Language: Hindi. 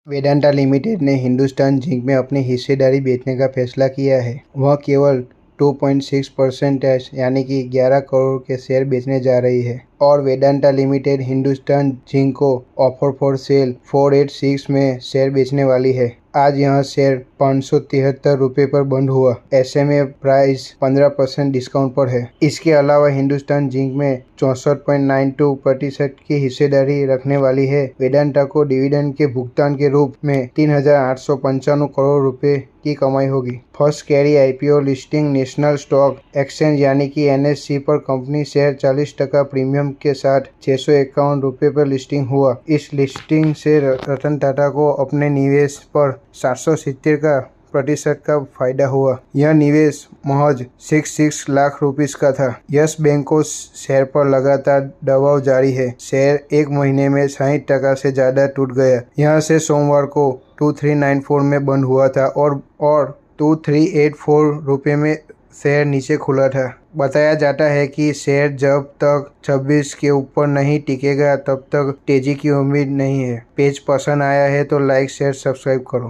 वेदांता लिमिटेड ने हिंदुस्तान जिंक में अपनी हिस्सेदारी बेचने का फैसला किया है। वह केवल 2.6% यानी कि 11 करोड़ के शेयर बेचने जा रही है और वेदांता लिमिटेड हिंदुस्तान जिंक को ऑफर फॉर सेल 486 में शेयर बेचने वाली है। आज यह शेयर 573 रुपये पर बंद हुआ। ऐसे में प्राइस 15% डिस्काउंट पर है। इसके अलावा हिंदुस्तान जिंक में 64.92% की हिस्सेदारी रखने वाली है। वेदांता को डिविडेंड के भुगतान के रूप में 3,895 करोड़ रुपए की कमाई होगी। First carry IPO listing national stock exchange यानी कि एनएससी पर कंपनी शेयर 40% प्रीमियम के साथ 651 रुपये पर लिस्टिंग हुआ। इस लिस्टिंग से रतन टाटा को अपने निवेश पर 770% का फायदा हुआ। यह निवेश महज 66 लाख रुपीस का था। यस बैंक को शेयर पर लगातार दबाव जारी है। शेयर एक महीने में 60% से ज्यादा टूट गया। यहां से सोमवार को 2394 में बंद हुआ था और 2384 रुपये में शेयर नीचे खुला था। बताया जाता है कि शेयर जब तक 26 के ऊपर नहीं टिकेगा तब तक तेजी की उम्मीद नहीं है। पेज पसंद आया है तो लाइक शेयर सब्सक्राइब करो।